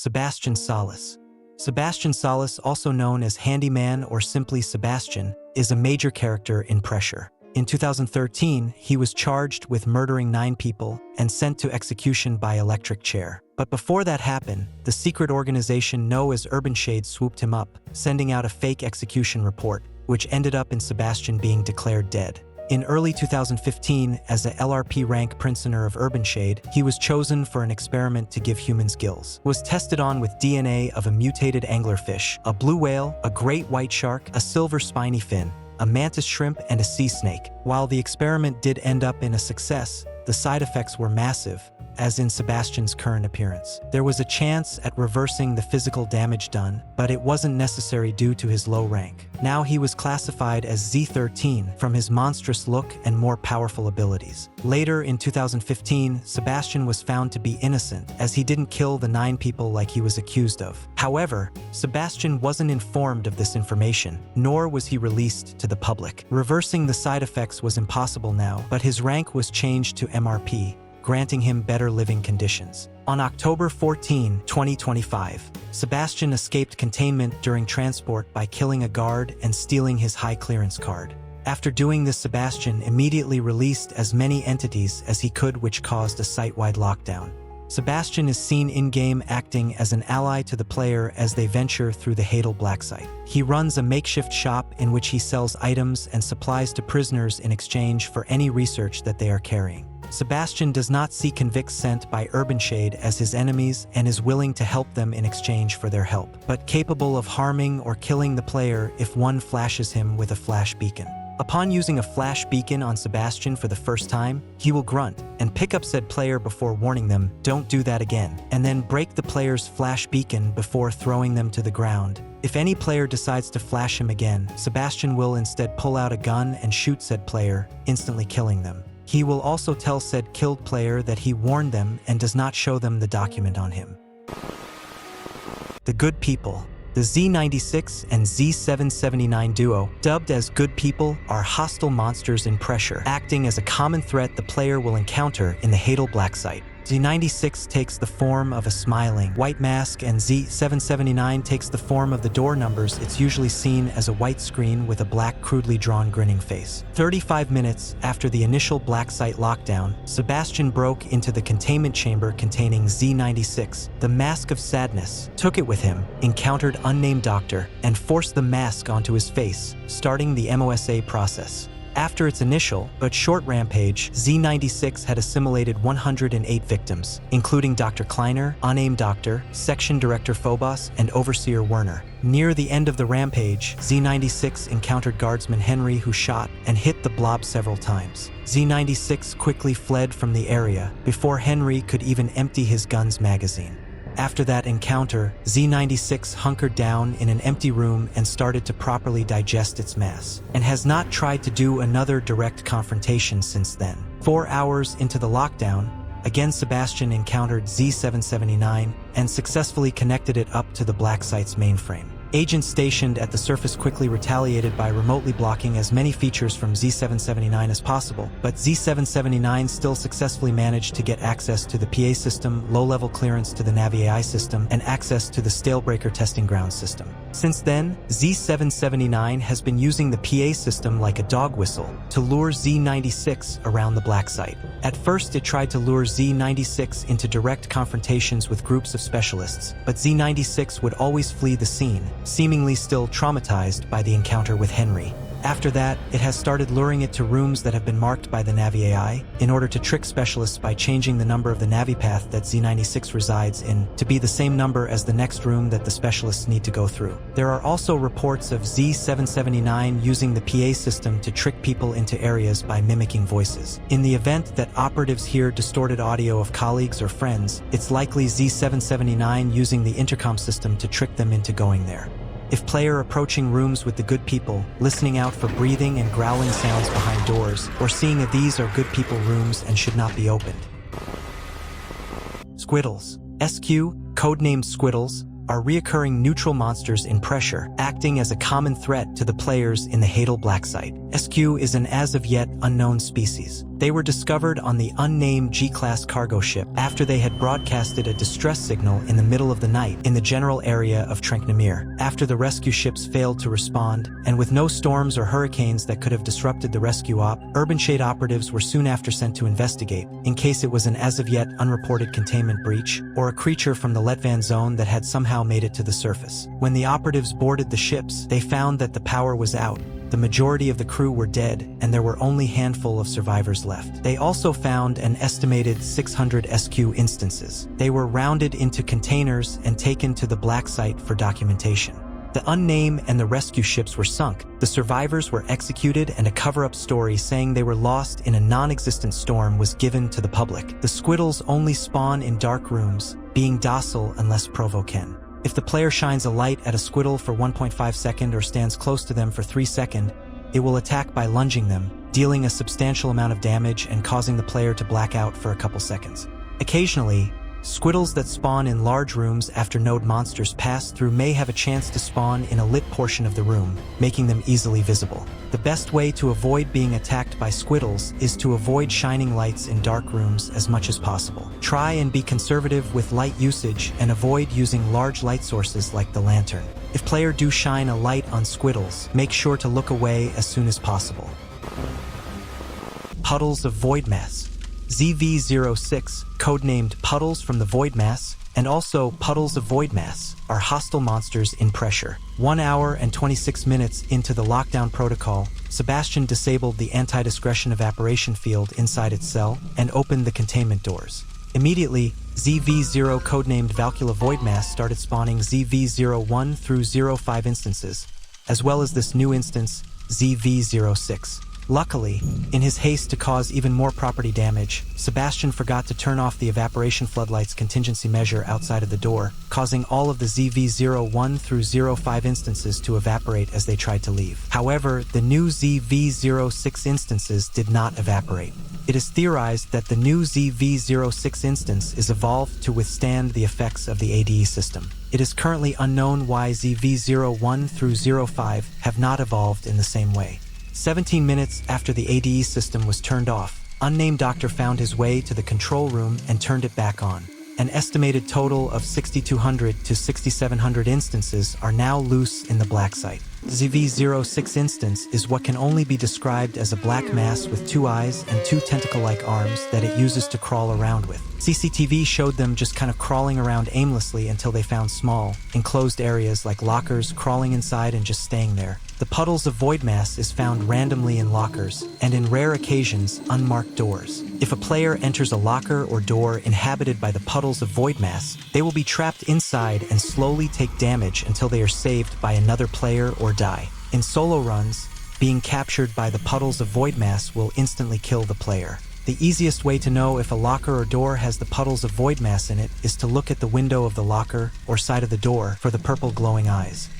Sebastian Salas. Sebastian Salas, also known as Handyman or simply Sebastian, is a major character in Pressure. In 2013, he was charged with murdering 9 people and sent to execution by electric chair. But before that happened, the secret organization known as Urban Shade swooped him up, sending out a fake execution report, which ended up in Sebastian being declared dead. In early 2015, as a LRP rank prisoner of Urban Shade, he was chosen for an experiment to give humans gills. Was tested on with DNA of a mutated anglerfish, a blue whale, a great white shark, a silver spiny fin, a mantis shrimp, and a sea snake. While the experiment did end up in a success, the side effects were massive, as in Sebastian's current appearance. There was a chance at reversing the physical damage done, but it wasn't necessary due to his low rank. Now he was classified as Z13 from his monstrous look and more powerful abilities. Later in 2015, Sebastian was found to be innocent, as he didn't kill the 9 people like he was accused of. However, Sebastian wasn't informed of this information, nor was he released to the public. Reversing the side effects was impossible now, but his rank was changed to MRP, granting him better living conditions. On October 14, 2025, Sebastian escaped containment during transport by killing a guard and stealing his high clearance card. After doing this, Sebastian immediately released as many entities as he could, which caused a site-wide lockdown. Sebastian is seen in-game acting as an ally to the player as they venture through the Hadal Black Site. He runs a makeshift shop in which he sells items and supplies to prisoners in exchange for any research that they are carrying. Sebastian does not see convicts sent by Urban Shade as his enemies and is willing to help them in exchange for their help, but capable of harming or killing the player if one flashes him with a flash beacon. Upon using a flash beacon on Sebastian for the first time, he will grunt and pick up said player before warning them, "Don't do that again," and then break the player's flash beacon before throwing them to the ground. If any player decides to flash him again, Sebastian will instead pull out a gun and shoot said player, instantly killing them. He will also tell said killed player that he warned them and does not show them the document on him. The Good People. The Z96 and Z779 duo, dubbed as Good People, are hostile monsters in Pressure, acting as a common threat the player will encounter in the Hadal Black Site. Z96 takes the form of a smiling white mask, and Z779 takes the form of the door numbers. It's usually seen as a white screen with a black, crudely drawn grinning face. 35 minutes after the initial Black Site lockdown, Sebastian broke into the containment chamber containing Z96, the Mask of Sadness, took it with him, encountered unnamed doctor, and forced the mask onto his face, starting the MOSA process. After its initial but short rampage, Z96 had assimilated 108 victims, including Dr. Kleiner, unnamed doctor, section director Phobos, and overseer Werner. Near the end of the rampage, Z96 encountered guardsman Henry, who shot and hit the blob several times. Z96 quickly fled from the area before Henry could even empty his gun's magazine. After that encounter, Z96 hunkered down in an empty room and started to properly digest its mass, and has not tried to do another direct confrontation since then. 4 hours into the lockdown, again Sebastian encountered Z779 and successfully connected it up to the Black Site's mainframe. Agents stationed at the surface quickly retaliated by remotely blocking as many features from Z779 as possible, but Z779 still successfully managed to get access to the PA system, low-level clearance to the Navi AI system, and access to the Stalebreaker testing ground system. Since then, Z779 has been using the PA system like a dog whistle to lure Z96 around the Black Site. At first, it tried to lure Z96 into direct confrontations with groups of specialists, but Z96 would always flee the scene, seemingly still traumatized by the encounter with Henry. After that, it has started luring it to rooms that have been marked by the Navi AI in order to trick specialists by changing the number of the Navi path that Z96 resides in to be the same number as the next room that the specialists need to go through. There are also reports of Z779 using the PA system to trick people into areas by mimicking voices. In the event that operatives hear distorted audio of colleagues or friends, it's likely Z779 using the intercom system to trick them into going there. If player approaching rooms with the Good People, listening out for breathing and growling sounds behind doors, or seeing if these are Good People rooms and should not be opened. Squiddles. SQ, codenamed Squiddles, are reoccurring neutral monsters in Pressure, acting as a common threat to the players in the Hadal Black Site. SQ is an as-of-yet unknown species. They were discovered on the unnamed G-class cargo ship after they had broadcasted a distress signal in the middle of the night in the general area of Trenknamir. After the rescue ships failed to respond, and with no storms or hurricanes that could have disrupted the rescue op, Urban Shade operatives were soon after sent to investigate, in case it was an as-of-yet unreported containment breach, or a creature from the Letvan zone that had somehow made it to the surface. When the operatives boarded the ships, they found that the power was out. The majority of the crew were dead, and there were only a handful of survivors left. They also found an estimated 600 SQ instances. They were rounded into containers and taken to the black site for documentation. The unnamed and the rescue ships were sunk. The survivors were executed, and a cover-up story saying they were lost in a non-existent storm was given to the public. The Squiddles only spawn in dark rooms, being docile unless provoken. If the player shines a light at a Squiddle for 1.5 seconds or stands close to them for 3 seconds, it will attack by lunging them, dealing a substantial amount of damage and causing the player to black out for a couple seconds. Occasionally, Squiddles that spawn in large rooms after node monsters pass through may have a chance to spawn in a lit portion of the room, making them easily visible. The best way to avoid being attacked by Squiddles is to avoid shining lights in dark rooms as much as possible. Try and be conservative with light usage and avoid using large light sources like the lantern. If player do shine a light on Squiddles, make sure to look away as soon as possible. Puddles of Void Mass. ZV-06, codenamed Puddles from the Void Mass, and also Puddles of Void Mass, are hostile monsters in pressure. 1 hour and 26 minutes into the lockdown protocol, Sebastian disabled the anti-discretion evaporation field inside its cell and opened the containment doors. Immediately, ZV-0 codenamed Valkula Void Mass started spawning ZV-01 through 05 instances, as well as this new instance, ZV-06. Luckily, in his haste to cause even more property damage, Sebastian forgot to turn off the evaporation floodlights contingency measure outside of the door, causing all of the ZV-01 through 05 instances to evaporate as they tried to leave. However, the new ZV-06 instances did not evaporate. It is theorized that the new ZV-06 instance is evolved to withstand the effects of the ADE system. It is currently unknown why ZV-01 through 05 have not evolved in the same way. 17 minutes after the ADE system was turned off, unnamed doctor found his way to the control room and turned it back on. An estimated total of 6,200 to 6,700 instances are now loose in the black site. ZV-06 instance is what can only be described as a black mass with 2 eyes and 2 tentacle-like arms that it uses to crawl around with. CCTV showed them just kind of crawling around aimlessly until they found small, enclosed areas like lockers, crawling inside and just staying there. The Puddles of Void Mass is found randomly in lockers, and in rare occasions, unmarked doors. If a player enters a locker or door inhabited by the Puddles of Void Mass, they will be trapped inside and slowly take damage until they are saved by another player or die. In solo runs, being captured by the Puddles of Void Mass will instantly kill the player. The easiest way to know if a locker or door has the Puddles of Void Mass in it is to look at the window of the locker or side of the door for the purple glowing eyes.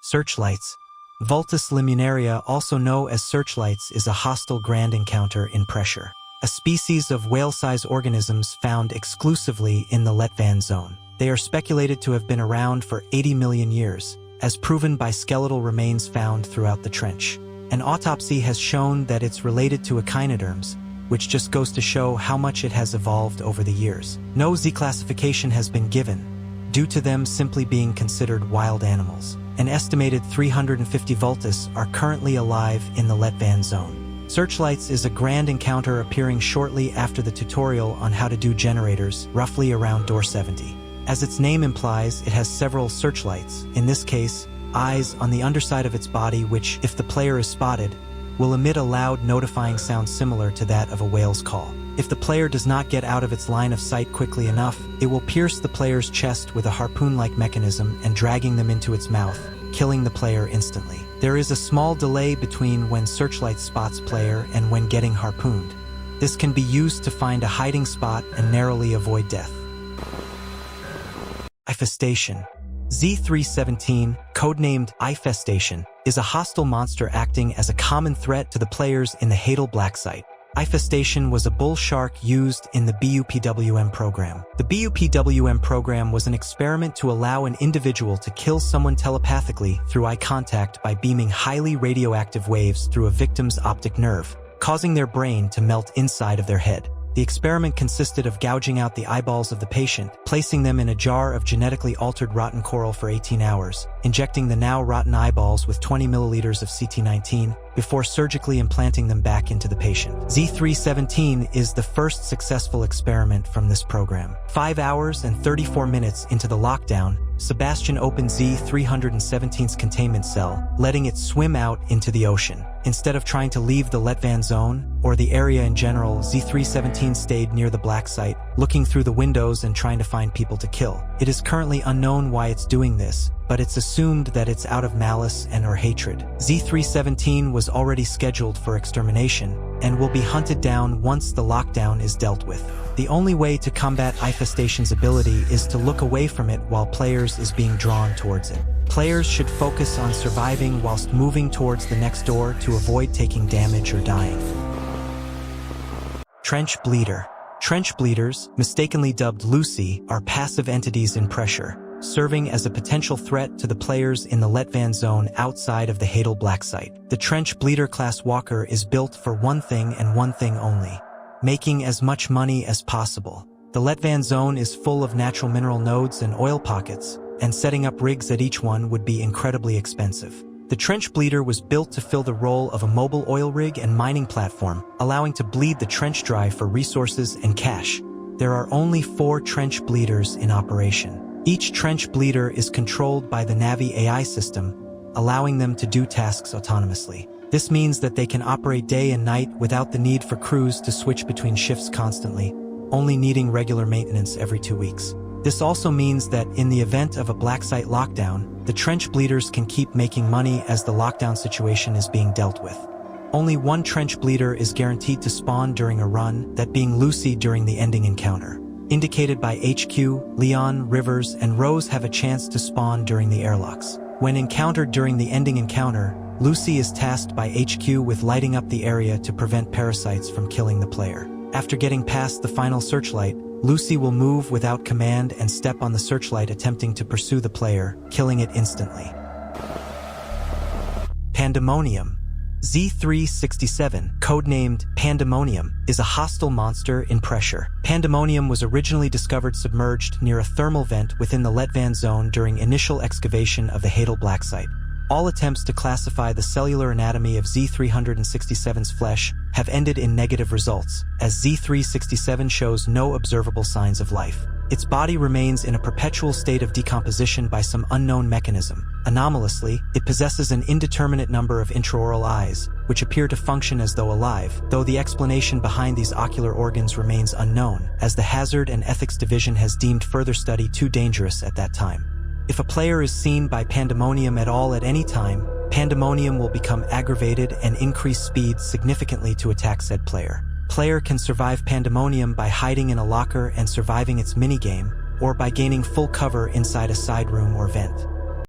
Searchlights. Vultus limunaria, also known as Searchlights, is a hostile grand encounter in pressure. A species of whale-sized organisms found exclusively in the Letvan zone. They are speculated to have been around for 80 million years, as proven by skeletal remains found throughout the trench. An autopsy has shown that it's related to echinoderms, which just goes to show how much it has evolved over the years. No Z classification has been given, due to them simply being considered wild animals. An estimated 350 Vultus are currently alive in the Letvan zone. Searchlights is a grand encounter appearing shortly after the tutorial on how to do generators, roughly around door 70. As its name implies, it has several searchlights, in this case, eyes on the underside of its body which, if the player is spotted, will emit a loud notifying sound similar to that of a whale's call. If the player does not get out of its line of sight quickly enough, it will pierce the player's chest with a harpoon-like mechanism and dragging them into its mouth, killing the player instantly. There is a small delay between when Searchlight spots player and when getting harpooned. This can be used to find a hiding spot and narrowly avoid death. I-Festation. Z317, codenamed I-Festation, is a hostile monster acting as a common threat to the players in the Hadal Black Site. I-Festation was a bull shark used in the BUPWM program. The BUPWM program was an experiment to allow an individual to kill someone telepathically through eye contact by beaming highly radioactive waves through a victim's optic nerve, causing their brain to melt inside of their head. The experiment consisted of gouging out the eyeballs of the patient, placing them in a jar of genetically altered rotten coral for 18 hours, injecting the now rotten eyeballs with 20 milliliters of CT19, before surgically implanting them back into the patient. Z317 is the first successful experiment from this program. 5 hours and 34 minutes into the lockdown, Sebastian opened Z317's containment cell, letting it swim out into the ocean. Instead of trying to leave the Letvan zone, or the area in general, Z317 stayed near the black site, looking through the windows and trying to find people to kill. It is currently unknown why it's doing this, but it's assumed that it's out of malice and or hatred. Z317 was already scheduled for extermination, and will be hunted down once the lockdown is dealt with. The only way to combat I-Festation's ability is to look away from it while players is being drawn towards it. Players should focus on surviving whilst moving towards the next door to avoid taking damage or dying. Trench Bleeder. Trench bleeders, mistakenly dubbed Lucy, are passive entities in pressure, serving as a potential threat to the players in the Letvan zone outside of the Hadal Black Site. The Trench Bleeder class walker is built for one thing and one thing only: making as much money as possible. The Letvan zone is full of natural mineral nodes and oil pockets, and setting up rigs at each one would be incredibly expensive. The Trench Bleeder was built to fill the role of a mobile oil rig and mining platform, allowing to bleed the trench dry for resources and cash. There are only 4 Trench Bleeders in operation. Each Trench Bleeder is controlled by the Navi AI system, allowing them to do tasks autonomously. This means that they can operate day and night without the need for crews to switch between shifts constantly, only needing regular maintenance every 2 weeks. This also means that in the event of a black site lockdown, the Trench Bleeders can keep making money as the lockdown situation is being dealt with. Only one Trench Bleeder is guaranteed to spawn during a run, that being Lucy during the ending encounter. Indicated by HQ, Leon, Rivers, and Rose have a chance to spawn during the airlocks. When encountered during the ending encounter, Lucy is tasked by HQ with lighting up the area to prevent parasites from killing the player. After getting past the final searchlight, Lucy will move without command and step on the searchlight, attempting to pursue the player, killing it instantly. Pandemonium. Z367, codenamed Pandemonium, is a hostile monster in pressure. Pandemonium was originally discovered submerged near a thermal vent within the Letvan zone during initial excavation of the Hadal Black Site. All attempts to classify the cellular anatomy of Z367's flesh have ended in negative results, as Z367 shows no observable signs of life. Its body remains in a perpetual state of decomposition by some unknown mechanism. Anomalously, it possesses an indeterminate number of intraoral eyes, which appear to function as though alive, though the explanation behind these ocular organs remains unknown, as the Hazard and Ethics Division has deemed further study too dangerous at that time. If a player is seen by Pandemonium at all at any time, Pandemonium will become aggravated and increase speed significantly to attack said player. Player can survive Pandemonium by hiding in a locker and surviving its minigame, or by gaining full cover inside a side room or vent.